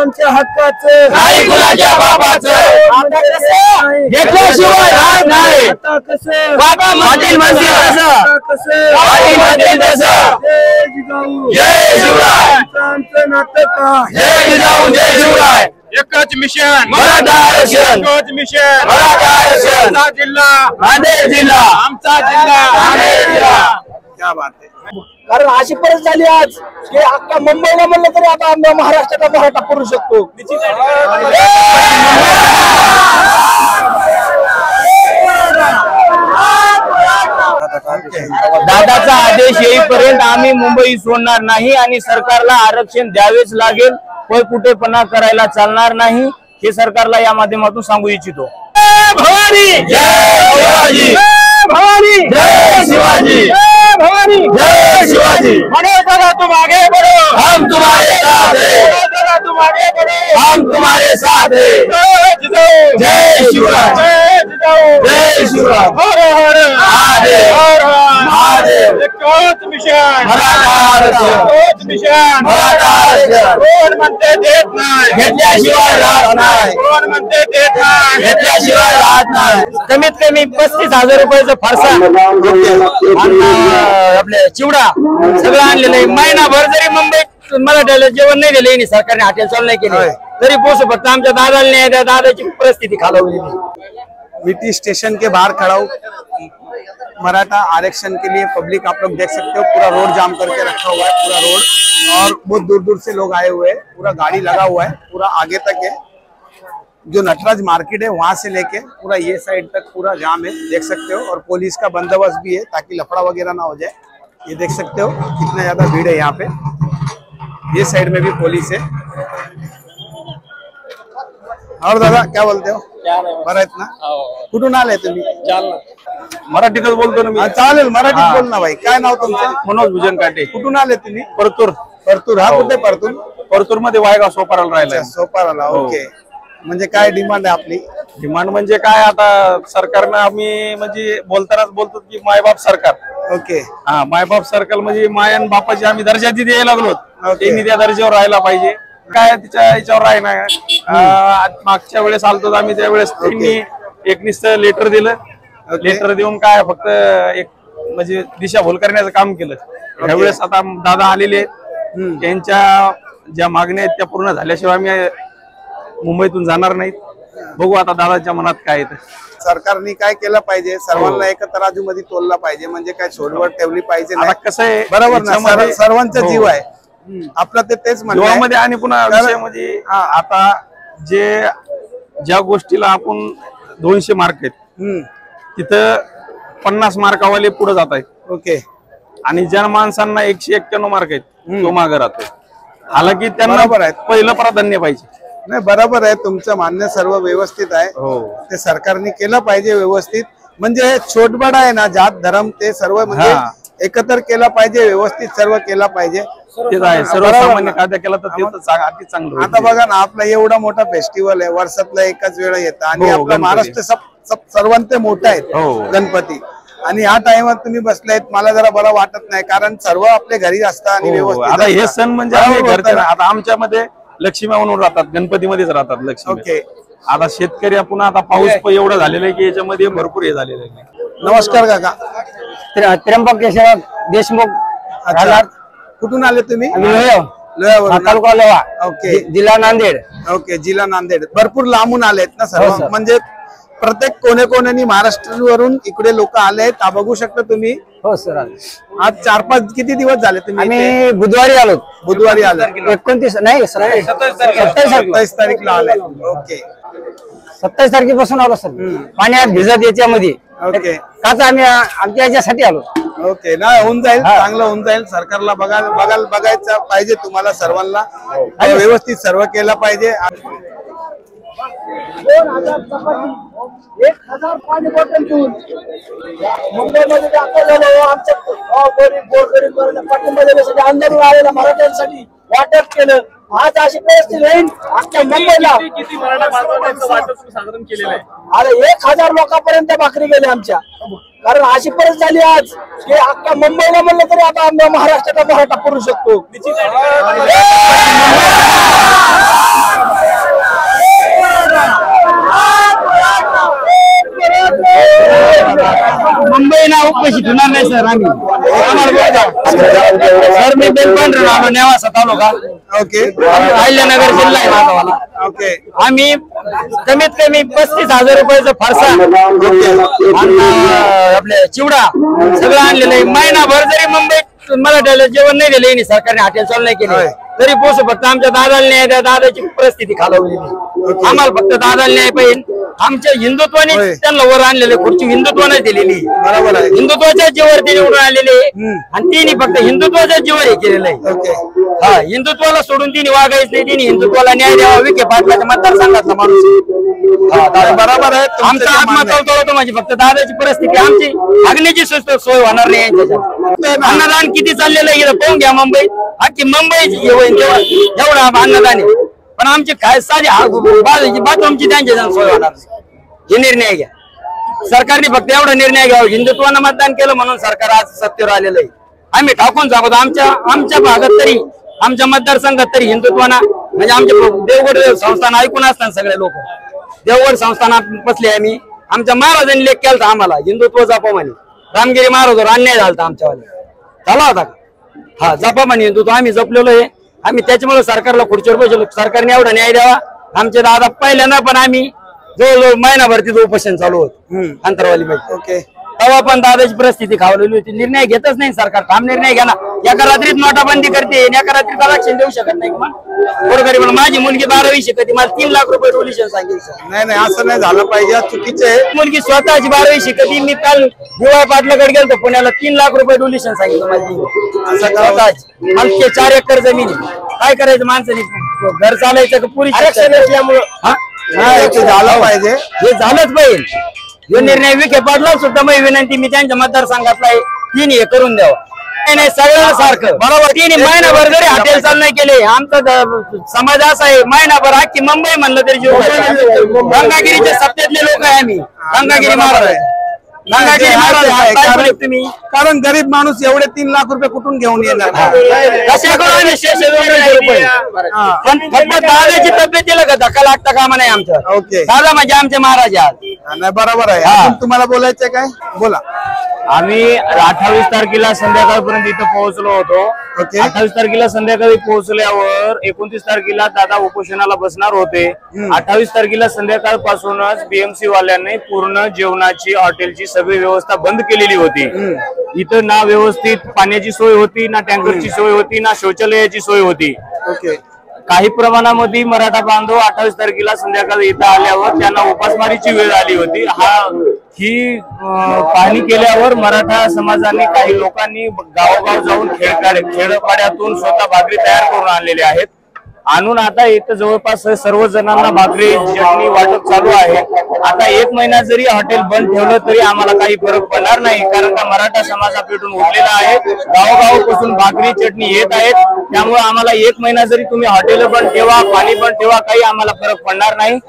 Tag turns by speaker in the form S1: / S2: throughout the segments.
S1: आमच्या हक्काचं
S2: नाही कुणाच्या बापाचं
S1: आता कसं
S2: घेतल्याशिवाय राहत नाही
S1: आता कसं
S2: बाबा म्हणतील म्हणजे
S1: आता
S2: असं
S1: कसं
S2: आई म्हणतील तसं
S1: जय जिजाऊ
S2: जय शिवराय
S1: आमचं नातं काय
S2: जय जिजाऊ जय शिवराय
S3: एकच मिशन
S2: मराठा आरक्षण
S3: एकच मिशन
S2: मराठा आरक्षण
S3: आमचा जिल्हा
S2: नांदेड जिल्हा
S3: आमचा जिल्हा
S2: नांदेड जिल्हा
S1: क्या बात आहे कारण अशी परिस्थिती झाली आज की अख्खा मुंबईला म्हणलं तरी आता आम्ही महाराष्ट्राचा मराठा करू शकतो
S2: दादाचा आदेश येईपर्यंत आम्ही मुंबई सोडणार नाही आणि सरकारला आरक्षण द्यावेच लागेल. पळपुटेपणा करायला चालणार नाही हे सरकारला या माध्यमातून सांगू इच्छितो. भवानी जय शिवाजी भवानी जय शिवाजी भवानी जय शिवाजी.
S3: मनोज तुम आगे बढ़ो
S2: हम तुम्हारे साथ हैं
S3: मनोज तुम आगे बढ़ो
S2: हम तुम्हारे साथ हैं जय शिवराय जय शिवराय
S3: हर
S2: महादेव महादेव
S3: एकच मिशन
S2: मराठा आरक्षण
S3: एकच मिशन
S2: मराठा आरक्षण
S3: कोण म्हणते देत नाही
S2: घेतल्याशिवाय राहत नाही
S3: कोण म्हणते देत नाही
S2: घेतल्याशिवाय राहत नाही. कमीत कमी 35,000 रुपयाचं फरसाण आपले चिवडा सगळं आणलेलं आहे. महिनाभर जरी मुंबईत मराठ्याला जेवण नाही दिले सरकारने हॉटेल चालू नाही केले तरी पोहोचू फक्त आमच्या दादाला नाही त्या दादाची परिस्थिती खालावली.
S1: वीटी स्टेशन के बाहर खड़ा हूँ मराठा आरक्षण के लिए पब्लिक आप लोग देख सकते हो पूरा रोड जाम करके रखा हुआ है पूरा रोड और बहुत दूर दूर से लोग आए हुए हैं पूरा गाड़ी लगा हुआ है पूरा आगे तक है जो नटराज मार्केट है वहां से लेके पूरा ये साइड तक पूरा जाम है देख सकते हो और पुलिस का बंदोबस्त भी है ताकि लफड़ा वगैरह ना हो जाए. ये देख सकते हो कितना ज्यादा भीड़ है यहाँ पे. ये साइड में भी पुलिस है. और दादा क्या बोलते हो बरं आहेत ना कुठून आले तुम्ही
S3: मराठीतच बोलतो ना मी.
S1: चालेल मराठीत बोल ना भाई. काय नाव तुमचं
S3: मनोज भुजन काटे
S1: कुठून आले तुम्ही
S3: परतूर
S1: परतूर हा कुठे परतूर
S3: परतूर मध्ये वायगाव सोपाराला राहिलाय.
S1: सोपाराला ओके म्हणजे काय डिमांड आहे आपली
S3: डिमांड म्हणजे काय आता सरकारनं आम्ही म्हणजे बोलतानाच बोलतो की मायबाप सरकार
S1: ओके
S3: हा मायबाप सरकार म्हणजे माय आणि बापाची आम्ही दर्जा तिथे यायला लागलो
S1: ओके.
S3: त्यांनी त्या दर्जावर राहायला पाहिजे काय तिच्या याच्यावर राही नाही. मागच्या वेळेस आलतो आम्ही त्यावेळेस त्यांनी एक नुसतं लेटर दिलं लेटर देऊन काय फक्त एक म्हणजे दिशाभूल करण्याचं काम केलं. यावेळेस आता दादा आलेले आहेत त्यांच्या ज्या मागण्या आहेत त्या पूर्ण झाल्याशिवाय आम्ही मुंबईतून जाणार नाहीत. बघू आता दादाच्या मनात काय येतं.
S1: सरकारने काय केलं पाहिजे सर्वांना एका तराजू मध्ये तोलला पाहिजे म्हणजे काय सोडवड ठेवली पाहिजे
S3: आता कसं आहे
S1: बरोबर ना सर्वांचा जीव आहे आपला तेच
S3: जीवामध्ये आणि पुन्हा विषय म्हणजे आता जे ज्या गोष्टीला आपण 200 मार्क आहेत तिथं 50 मार्कावाले पुढे जात आहेत.
S1: ओके
S3: आणि ज्या माणसांना 191 मार्क आहेत तो मागे राहतोय. हालाकी त्यांना पहिलं प्राधान्य पाहिजे.
S1: नाही बरोबर आहे तुमचं मान्य सर्व व्यवस्थित आहे ते सरकारने केलं पाहिजे व्यवस्थित म्हणजे छोटबडा आहे ना जात धर्म ते सर्व म्हणजे एकत्र केला पाहिजे व्यवस्थित सर्व केला पाहिजे.
S3: तेच आहे सर्वसामान्य कायदा केला तर ते अति चांगलं.
S1: आता बघा ना आपला एवढा मोठा फेस्टिवल आहे वर्षातला एकाच वेळा येतं आणि आपला महाराष्ट्र सर्वांत मोठा आहे गणपती आणि ह्या टाइमात तुम्ही बसलायत मला जरा बरं वाटत नाही कारण सर्व आपल्या घरी असतात आणि व्यवस्थित.
S3: आता हे सण म्हणजे आता आमच्यामध्ये लक्ष्मी म्हणून राहतात गणपतीमध्येच राहतात लक्ष्मी.
S1: ओके
S3: आता शेतकरी आपण आता पाऊस एवढा झालेला आहे की याच्यामध्ये भरपूर हे झालेलं आहे.
S1: नमस्कार काका
S2: त्र्यंबक केशव देशमुख
S1: कुठून आले तुम्ही
S2: तालुका लोहा
S1: ओके
S2: जिल्हा नांदेड.
S1: ओके जिल्हा नांदेड भरपूर लांबून आलेत ना सर्व म्हणजे प्रत्येक कोणे महाराष्ट्रावरून इकडे लोक आले आहेत बघू शकता तुम्ही.
S2: हो सर
S1: आज 4-5 किती दिवस झाले तुम्ही
S2: आम्ही बुधवारी आलो 29 नाही
S1: 27 तारीखला आले. ओके
S2: 27 तारखेपासून आलो सर पाण्यात भिजत याच्यामध्ये.
S1: ओके
S2: काच आम्ही आमच्या याच्यासाठी आलो.
S1: ओके ना होऊन जाईल चांगलं होऊन जाईल. सरकारला बघायचं पाहिजे तुम्हाला सर्वांना व्यवस्थित सर्व केलं पाहिजे.
S4: 2000 चपाती 1000 पाणी बॉटल घेऊन मुंबईमध्ये दाखवलेलं आमच्या गोरगरीब पाठिंबा आंदोलन आलेल्या मराठ्यांसाठी वाटप केलं. आज अशी परिस्थिती होईल अख्ख्या मुंबईला
S3: किती मराठा बांधवांचं वाटप साधारण केलेलं आहे.
S4: अरे 1000 लोकांपर्यंत भाकरी गेली आमच्या कारण अशी परिस्थिती झाली आज की अख्ख्या मुंबईला म्हणलं तरी आता आम्ही महाराष्ट्राचा मराठा करू शकतो.
S2: चौकशी ठेवणार नाही सर आम्ही सर मी बेलपांढरा नेवासा तालुका
S1: ओके
S2: अहिल्यानगर जिल्हा आहे माझावाला
S1: ओके
S2: आम्ही कमीत कमी 35,000 रुपयाचा फरसा आणि आपले चिवडा सगळं आणलेलं आहे महिनाभर जरी मुंबईत मराठ्याला जेवण नाही दिले सरकारने हॉटेल चालू नाही केले तरी पोचू फक्त आमच्या दादाला न्याय द्या दादाची परिस्थिती खालावलेली आम्हाला फक्त दादाला न्याय पाहिजे आमच्या हिंदुत्वाने त्यांना वर आणलेले खुर्ची हिंदुत्वाने दिलेली
S1: बरोबर आहे
S2: हिंदुत्वाच्या जीवर ते निवडून आलेले आणि तिने फक्त हिंदुत्वाच्या जीवर हे केलेलं आहे
S1: ओके
S2: हा हिंदुत्वाला सोडून तिने वागायच नाही तिने हिंदुत्वाला न्याय द्यावा विखे पाटलाच्या मतदारसंघातला माणूस
S1: बरोबर आहे
S2: आमचा आत्मा तळतळतो म्हणजे फक्त दादाची परिस्थिती आमची मागणीची सोय होणार नाही यांच्यात अन्नदान किती चाललेलं आहे पाहून घ्या मुंबईत अख्खी मुंबई एवढा अन्नदान आहे पण आमची काय साधी बाथरूमची त्यांच्या सोय होणार हे निर्णय घ्या सरकारने फक्त एवढा निर्णय घ्यावा हिंदुत्वानं मतदान केलं म्हणून सरकार आज सत्तेवर आलेलं आहे आम्ही ठाकून सांगतो आमच्या भागात तरी आमच्या मतदारसंघात तरी हिंदुत्वाना म्हणजे आमच्या देवगड संस्थान ऐकून असतात सगळे लोक देवगड संस्थानात बसले आम्ही आमच्या महाराजांनी लेख केला आम्हाला हिंदुत्व जपा म्हणे रामगिरी महाराजांवर अन्याय झाला आमच्यावाले झाला होता का हा जपा म्हणे हिंदुत्व आम्ही जपलेलो आहे आम्ही त्याच्यामुळे सरकारला खुर्चीवर बसलो सरकारने एवढा न्याय द्यावा आमचे दादा पहिल्यांदा पण आम्ही जवळजवळ महिनाभर तिथं उपोषण चालू होत अंतरवाली पाहिजे
S1: ओके
S2: तेव्हा पण दादाची परिस्थिती खावलेली होती निर्णय घेतच नाही सरकार ठाम निर्णय घ्या ना एका रात्रीत नोटाबंदी करते एका रात्रीत आरक्षण देऊ शकत नाही बरोबर माझी मुलगी 12वी शिकते मला 3 लाख रुपये डोनेशन सांगितलं
S1: नाही असं नाही झालं पाहिजे चुकीचं आहे
S2: मुलगी स्वतःची 12वी शिकते मी काल दिवाळ पाटलाकडे गेलो पुण्याला 3 लाख रुपये डोनेशन सांगितलं माझी स्वतःची आमचे 4 एकर जमीन काय करायचं माणसाने घर चालायचं का पुरी आरक्षण असल्यामुळं
S1: ते झालं पाहिजे
S2: हे झालंच पाहिजे हे निर्णय विखे पाटला सुद्धा मी विनंती मी त्यांच्या मतदारसंघातला आहे तिने हे करून द्यावं नाही सगळ्यांना सारखं बरोबर तिने महिनाभर जरी हॉटेल चालू नाही केले आमचा समाज असा आहे महिनाभर अख्खी मुंबई म्हणलं तरी जीव गंगागिरीच्या सत्तेतले लोक आहे आम्ही गंगागिरी महाराज गंगागिरी महाराज तुम्ही
S1: कारण गरीब माणूस एवढे 3 लाख रुपये कुठून घेऊन येणार
S2: कशा करून रुपये पण फक्त दादाची तब्येतीला का धक्का लागता कामा नाही आमचं
S1: ओके
S2: दादा म्हणजे आमचे महाराज
S1: नाही बरोबर आहे तुम्हाला बोलायचं काय बोला
S2: आम्ही 28 तारखेला संध्याकाळपर्यंत इथं पोहोचलो होतो 28 तारखेला संध्याकाळी पोहोचल्यावर 29 तारखेला दादा उपोषणाला बसणार होते 28 तारखेला संध्याकाळपासूनच बीएमसी वाल्यांनी पूर्ण जेवणाची हॉटेलची सगळी व्यवस्था बंद केलेली होती इथं ना व्यवस्थित पाण्याची सोय होती ना टँकरची सोय होती ना शौचालयाची सोय होती
S1: ओके
S2: काही प्रमाणामध्ये मराठा बांधव 28 तारखेला संध्याकाळी इथं आल्यावर त्यांना उपासमारीची वेळ आली होती ही पाहणी केल्यावर मराठा समाजाने काही लोकांनी गावोगाव जाऊन खेडपाड्यातून स्वतः भाकरी तयार करून आणलेले आहेत आणून आता इथं जवळपास सर्व जणांना भाकरी चटणी वाटप चालू आहे आता 1 महिना जरी हॉटेल बंद ठेवलं तरी आम्हाला काही फरक पडणार नाही कारण का मराठा समाज पेटून उठलेला आहे गावोगावपासून भाकरी चटणी येत आहेत त्यामुळे आम्हाला 1 महिना जरी तुम्ही हॉटेल बंद ठेवा पाणी बंद ठेवा काही आम्हाला फरक पडणार नाही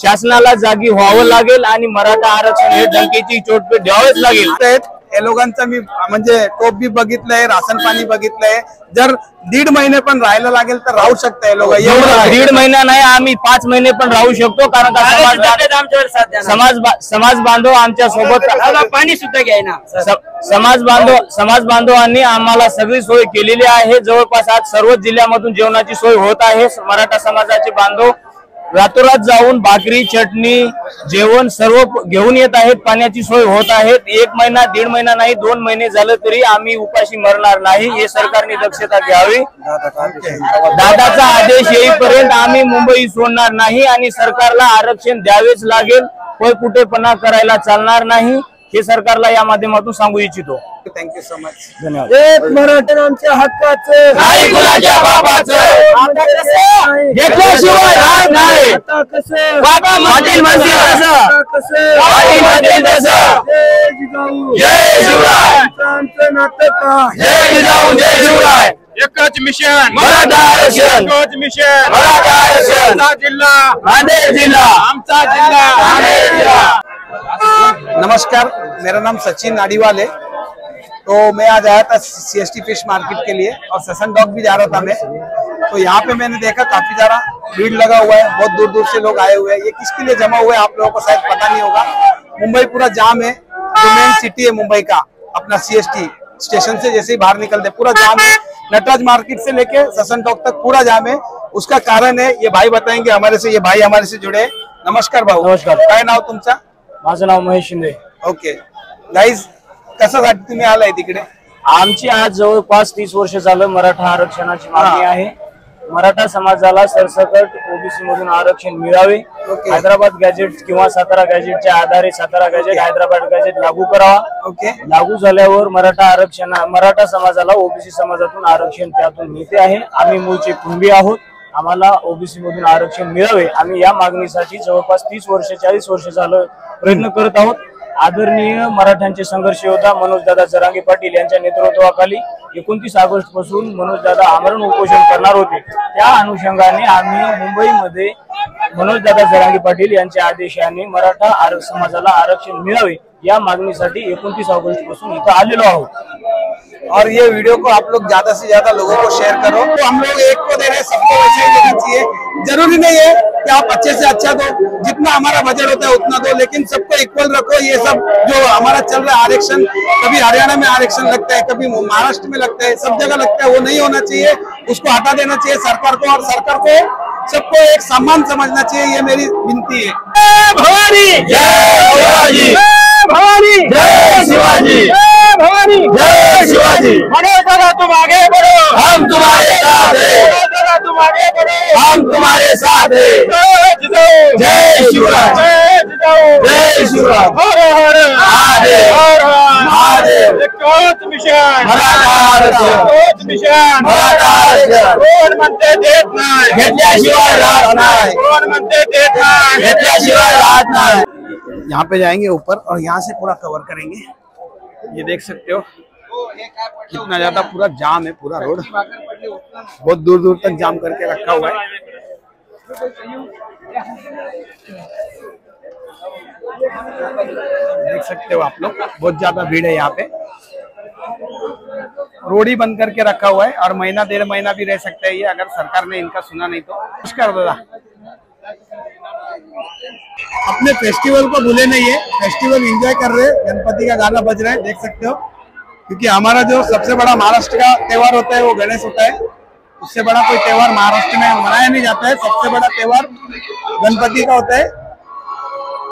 S2: शासनाला जागी व्हावं लागेल आणि मराठा आरक्षण हे धमकीची चोटपेट द्यावंच लागेल
S1: या लोकांचा मी म्हणजे टोप बी बघितलंय राशन पाणी बघितलंय जर 1.5 महिने पण राहायला लागेल तर राहू शकताय लोक
S2: एवढं 1.5 महिना नाही आम्ही 5 महिने पण राहू शकतो कारण समाज बांधव आमच्या सोबत पाणी सुद्धा घ्यायना समाज बांधवांनी आम्हाला सगळी सोय केलेली आहे जवळपास आज सर्व जिल्ह्यामधून जेवणाची सोय होत आहे मराठा समाजाचे बांधव रातोरात जाऊन भाकरी चटणी जेवण सर्व घेऊन येत आहेत पाण्याची सोय होत आहे 1 महिना 1.5 महिना नाही 2 महिने झालं तरी आम्ही उपाशी मरणार नाही हे सरकारने दक्षता घ्यावी दादाचा आदेश येईपर्यंत आम्ही मुंबई सोडणार नाही आणि सरकारला आरक्षण द्यावेच लागेल कोण कुठेपणा करायला चालणार नाही हे सरकारला या माध्यमातून सांगू इच्छितो
S1: थँक्यू सो मच
S2: धन्यवाद
S4: एक मराठा आमच्या हक्काचं
S2: नाही कुणाच्या बापाचं घेतल्याशिवाय राहत नाही
S4: आता कसं
S2: बाबा म्हणतील म्हणजे कसं
S4: आता कसं
S2: आई म्हणतील तसं
S4: जय जिजाऊ
S2: जय शिवराय
S4: आमचं नातं काय
S2: जय जिजाऊ जय शिवराय
S3: एकच मिशन
S2: मराठा आरक्षण
S3: एकच मिशन
S2: मराठा आरक्षण
S3: आमचा जिल्हा
S2: नांदेड जिल्हा
S3: आमचा जिल्हा
S2: नांदेड जिल्हा
S1: नमस्कार मेरा नाम सचिन नाडीवाल है तो मैं आज आया था सीएसटी फिश मार्केट के लिए और सेशन डॉग भी जा रहा था मैं तो यहाँ पे मैंने देखा काफी ज्यादा भीड़ लगा हुआ है बहुत दूर दूर से लोग आए हुए हैं ये किसके लिए जमा हुए हैं आप लोगों को शायद पता नहीं होगा मुंबई पूरा जाम है जो मेन सिटी है मुंबई का अपना CST स्टेशन से जैसे ही बाहर निकलते पूरा जाम है। नटराज मार्केट से लेके ससन चौक तक पूरा जाम है। उसका कारण है ये भाई बताएंगे हमारे से, ये भाई हमारे से जुड़े। नमस्कार भाऊ.
S2: नमस्कार.
S1: काय नाव तुमचा?
S2: माझं नाव महेश शिंदे.
S1: ओके गाईज, कशासाठी तुम्ही आलाय तिकडे?
S2: आमची आज जवळपास 30 वर्ष झालं मराठा आरक्षणाची मागणी आहे. मराठा समाजाला सरसकट ओबीसी मधून आरक्षण मिळावे. हैदराबाद गॅजेट किंवा सातारा गॅजेटच्या आधारे सातारा गॅजेट हैदराबाद गॅजेट लागू करावा.
S1: ओके.
S2: लागू झाल्यावर मराठा समाजाला ओबीसी समाजातून आरक्षण त्यातून मिळते आहे. आम्ही मूळचे कुणबी आहोत. आम्हाला ओबीसी मधून आरक्षण मिळावे. आम्ही या मागणीसाठी जवळपास 30 वर्ष 40 वर्ष झालं प्रयत्न करत आहोत. आदरणीय मराठ्यांचे संघर्ष योद्धा मनोजदादा जरांगे पाटील यांच्या नेतृत्वाखाली 29 ऑगस्ट पासून मनोजदादा आमरण उपोषण करणार होते. त्या अनुषंगाने आम्ही मुंबईमध्ये मनोजदादा जरांगे पाटील यांच्या आदेशाने मराठा समाजाला आरक्षण मिळावे या मागणीसाठी 29 ऑगस्ट पासून इथं आलेलो आहोत.
S1: और ये वीडियो को आप लोग ज्यादा से ज्यादा लोगों को शेयर करो. तो हम लोग एक को दे रहे हैं, सबको वैसे ही देना चाहिए. जरूरी नहीं है कि आप अच्छे से अच्छा दो, जितना हमारा बजट होता है उतना दो, लेकिन सबको इक्वल रखो. ये सब जो हमारा चल रहा है आरक्षण, कभी हरियाणा में आरक्षण लगता है, कभी महाराष्ट्र में लगता है, सब जगह लगता है, वो नहीं होना चाहिए. उसको हटा देना चाहिए सरकार को, और सरकार को सबको एक सम्मान समझना चाहिए. ये मेरी विनती है.
S2: भवानी
S1: जय शिवाजी,
S2: भवानी
S1: जय शिवाजी,
S2: भवानी
S1: जय शिवाजी.
S2: मनोजदादा तुम आगे बढ़ो,
S1: हम तुम्हारे साथ हैं,
S2: मनोजदादा तुम आगे बढ़ो,
S1: हम तुम्हारे साथ हैं. जय शिवराज, जय शिवराज. महादेव, महादेव.
S2: मिशन
S1: मराठा आरक्षण,
S2: मिशन
S1: मराठा आरक्षण.
S2: कोण म्हणते देत नाही,
S1: घेतल्याशिवाय राहत नाही,
S2: कोण म्हणते देत नाही,
S1: घेतल्याशिवाय राहत नाही. यहाँ पे जाएंगे ऊपर और यहाँ से पूरा कवर करेंगे. ये देख सकते हो कितना ज्यादा पूरा जाम है. पूरा रोड बहुत दूर दूर तक जाम करके रखा हुआ है. देख सकते हो आप लोग, बहुत ज्यादा भीड़ है यहाँ पे. रोड ही बंद करके रखा हुआ है और महीना 1.5 महीना भी रह सकते हैं ये, अगर सरकार ने इनका सुना नहीं तो. नमस्कार दादा. अपने फेस्टिवल को भूले नहीं है, फेस्टिवल एंजॉय कर रहे हैं. गणपति का गाना बज रहा है, देख सकते हो. क्योंकि हमारा जो सबसे बड़ा महाराष्ट्र का त्योहार होता है वो गणेश होता है. उससे बड़ा कोई त्योहार महाराष्ट्र में मनाया नहीं जाता है. सबसे बड़ा त्योहार गणपति का होता है.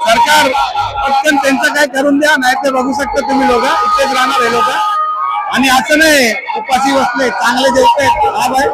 S1: सरकार पटकन त्यांचं काय करून द्या, नाही ते बघू शकता तुम्ही लोक इथेच राहणार हे लोक. आणि असं नाही उपाशी बसले, चांगले जेवतायत. हा भाई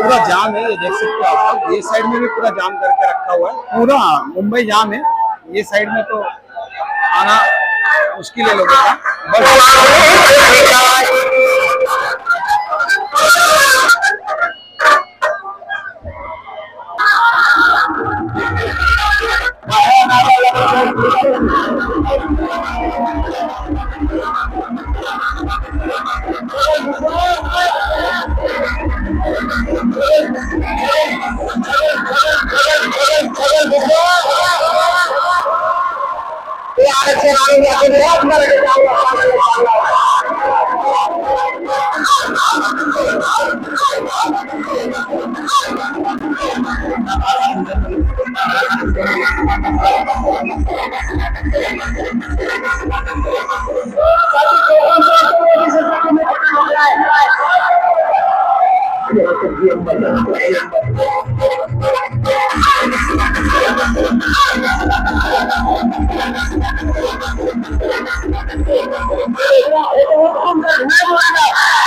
S1: पूरा जाम है, ये देख सकते हो आप। ये साइड में भी पूरा जाम करके रखा हुआ है, पूरा मुंबई जाम है। ये साइड में तो आना मुश्किल है लोगों का।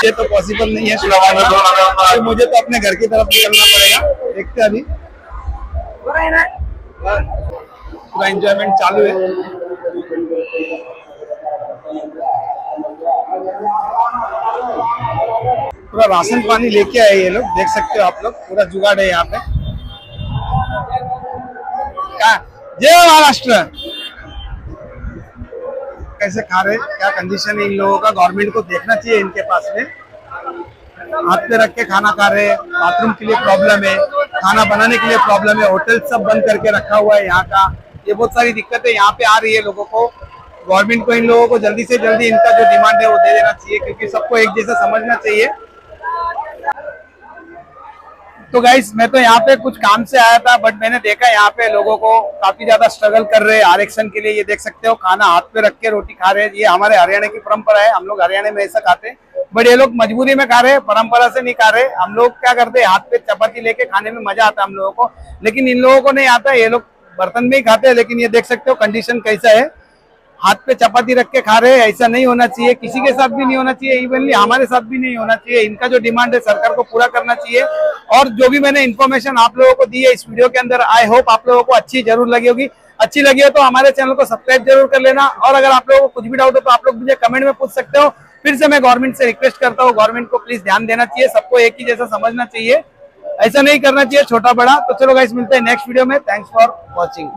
S1: ये तो पॉसिबल नहीं है, तो मुझे तो अपने घर की तरफ निकलना पड़ेगा। देखते हैं अभी पूरा एंजॉयमेंट चालू है। पूरा राशन पानी लेके आए ये लोग, देख सकते हो आप लोग। पूरा जुगाड़ है यहाँ पे। जय महाराष्ट्र। कैसे खा रहे, क्या कंडीशन है इन लोगों का, गवर्नमेंट को देखना चाहिए इनके पास में। हाथ पे रख के खाना खा रहे हैं, बाथरूम के लिए प्रॉब्लम है, खाना बनाने के लिए प्रॉब्लम है, होटल सब बंद करके रखा हुआ है यहाँ का। ये बहुत सारी दिक्कतें यहाँ पे आ रही है लोगों को। गवर्नमेंट को इन लोगों को जल्दी से जल्दी इनका जो डिमांड है वो दे देना चाहिए, क्योंकि सबको एक जैसा समझना चाहिए। तो गाइस, मैं तो यहाँ पे कुछ काम से आया था, बट मैंने देखा यहाँ पे लोगों को काफी ज्यादा स्ट्रगल कर रहे हैं आरक्षण के लिए। ये देख सकते हो, खाना हाथ पे रख के रोटी खा रहे हैं। ये हमारे हरियाणा की परंपरा है, हम लोग हरियाणा में ऐसा खाते हैं, बट ये लोग मजबूरी में खा रहे हैं, परंपरा से नहीं खा रहे। हम लोग क्या करते हैं, हाथ पे चपाती लेके खाने में मजा आता है हम लोगों को, लेकिन इन लोगों को नहीं आता। ये लोग बर्तन में ही खाते हैं। लेकिन ये देख सकते हो कंडीशन कैसा है, हाथ पे चपाती रख के खा रहे हैं। ऐसा नहीं होना चाहिए, किसी के साथ भी नहीं होना चाहिए, इवनली हमारे साथ भी नहीं होना चाहिए। इनका जो डिमांड है सरकार को पूरा करना चाहिए। और जो भी मैंने इन्फॉर्मेशन आप लोगों को दी है इस वीडियो के अंदर, आई होप आप लोगों को अच्छी जरूर लगी होगी। अच्छी लगी हो तो हमारे चैनल को सब्सक्राइब जरूर कर लेना। और अगर आप लोगों को कुछ भी डाउट हो तो आप लोग मुझे कमेंट में पूछ सकते हो। फिर से मैं गवर्नमेंट से रिक्वेस्ट करता हूँ, गवर्नमेंट को प्लीज ध्यान देना चाहिए, सबको एक ही जैसा समझना चाहिए, ऐसा नहीं करना चाहिए छोटा बड़ा। तो चलो गाइस, मिलते हैं नेक्स्ट वीडियो में। Thanks for watching.